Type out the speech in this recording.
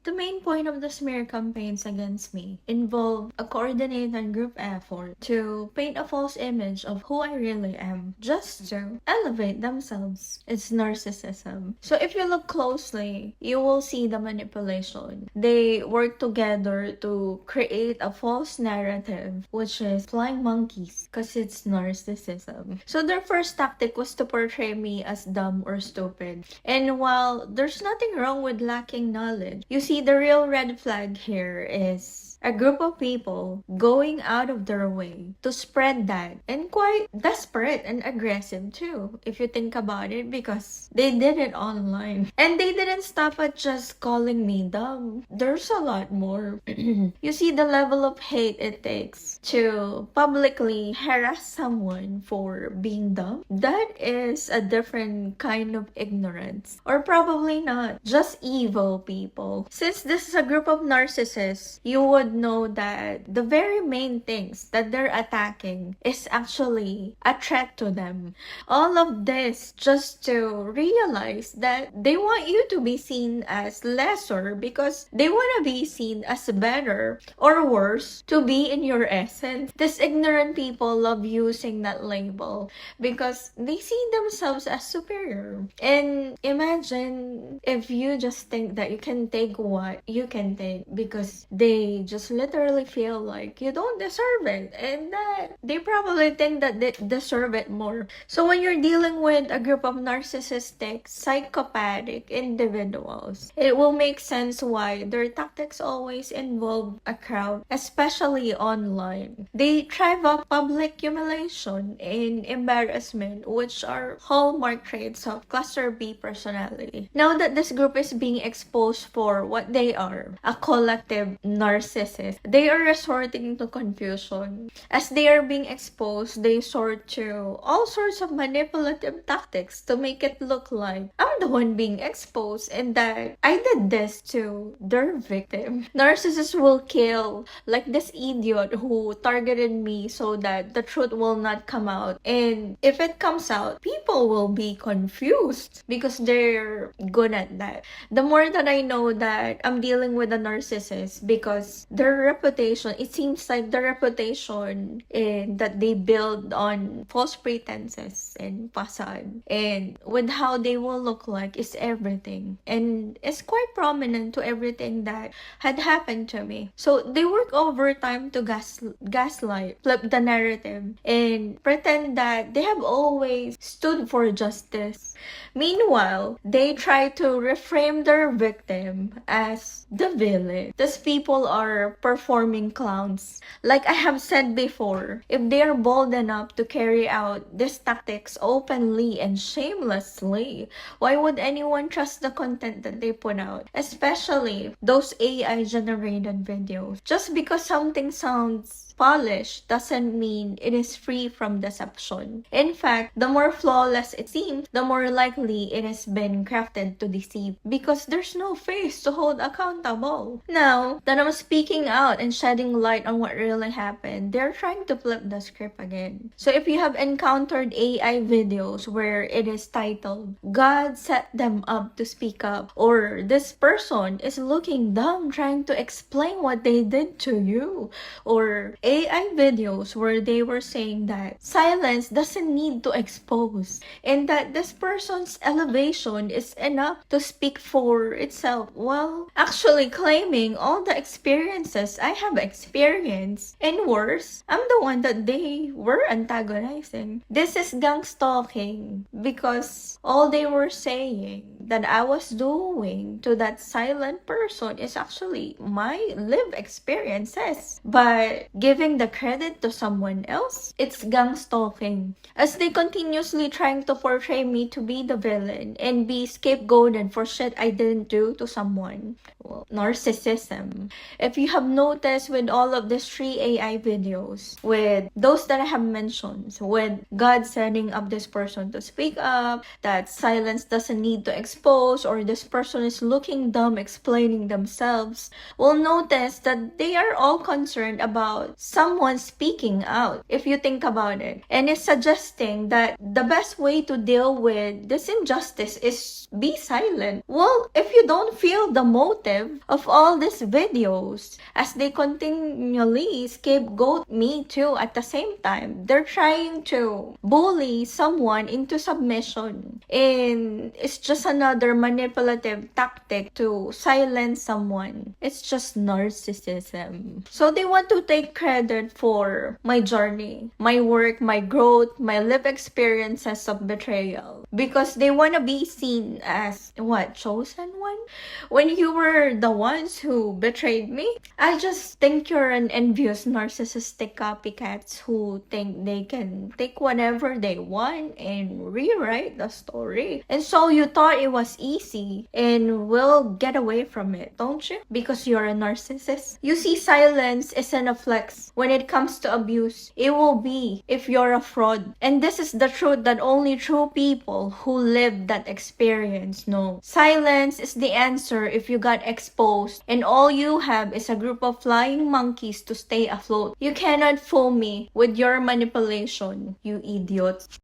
The main point of the smear campaigns against me involve a coordinated group effort to paint a false image of who I really am, just to elevate themselves. It's narcissism. So if you look closely, you will see the manipulation. They work together to create a false narrative, which is flying monkeys, because it's narcissism. So their first tactic was to portray me as dumb or stupid. And while there's nothing wrong with lacking knowledge, you see the real red flag here is a group of people going out of their way to spread that, and quite desperate and aggressive too, if you think about it, because they did it online. And they didn't stop at just calling me dumb. There's a lot more. You see the level of hate it takes to publicly harass someone for being dumb? That is a different kind of ignorance. Or probably not, just evil people. Since this is a group of narcissists, you would know that the very main things that they're attacking is actually a threat to them. All of this just to realize that they want you to be seen as lesser because they want to be seen as better, or worse, to be in your essence. These ignorant people love using that label because they see themselves as superior. And imagine if you just think that you can take what you can take because they just literally feel like you don't deserve it, and that they probably think that they deserve it more. So when you're dealing with a group of narcissistic, psychopathic individuals, it will make sense why their tactics always involve a crowd, especially online. They thrive off public humiliation and embarrassment, which are hallmark traits of cluster B personality. Now that this group is being exposed for what they are, a collective narcissist, they are resorting to confusion. As they are being exposed, they sort to all sorts of manipulative tactics to make it look like I'm the one being exposed and that I did this to their victim. Narcissists will kill like this idiot who targeted me so that the truth will not come out. And if it comes out, people will be confused because they're good at that. The more that I know that I'm dealing with a narcissist, because their reputation, it seems like the reputation that they build on false pretenses and facade, and with how they will look like, is everything, and it's quite prominent to everything that had happened to me. So they work overtime to gaslight, flip the narrative, and pretend that they have always stood for justice. Meanwhile, they try to reframe their victim as the villain. These people are performing clowns. Like I have said before, if they are bold enough to carry out these tactics openly and shamelessly, why would anyone trust the content that they put out? Especially those AI-generated videos. Just because something sounds polished doesn't mean it is free from deception. In fact, the more flawless it seems, the more likely it has been crafted to deceive, because there's no face to hold accountable. Now that I'm speaking out and shedding light on what really happened, they're trying to flip the script again. So if you have encountered AI videos where it is titled, "God set them up to speak up," or "This person is looking dumb trying to explain what they did to you," or AI videos where they were saying that silence doesn't need to expose, and that this person's elevation is enough to speak for itself, while actually claiming all the experiences I have experienced, and worse, I'm the one that they were antagonizing. This is gang stalking, because all they were saying that I was doing to that silent person is actually my lived experiences. But giving the credit to someone else, it's gang stalking. As they continuously trying to portray me to be the villain and be scapegoated for shit I didn't do to someone. Well, narcissism. If you have noticed with all of these 3 AI videos, with those that I have mentioned, with God setting up this person to speak up, that silence doesn't need to expose, or this person is looking dumb explaining themselves, will notice that they are all concerned about someone speaking out, if you think about it, and is suggesting that the best way to deal with this injustice is be silent. Well, if you don't feel the motive of all these videos, as they continually scapegoat me too at the same time, they're trying to bully someone into submission, and it's just another manipulative tactic to silence someone. It's just narcissism. So they want to take credit for my journey, my work, my growth, my life experiences of betrayal, because they want to be seen as what, chosen one, when you were the ones who betrayed me. I just think you're an envious narcissistic copycats who think they can take whatever they want and rewrite the story. And so you thought it was easy and will get away from it, don't you? Because you're a narcissist. You see, silence isn't a flex. When it comes to abuse, it will be if you're a fraud. And this is the truth that only true people who live that experience know. Silence is the answer if you got exposed and all you have is a group of flying monkeys to stay afloat. You cannot fool me with your manipulation, you idiot.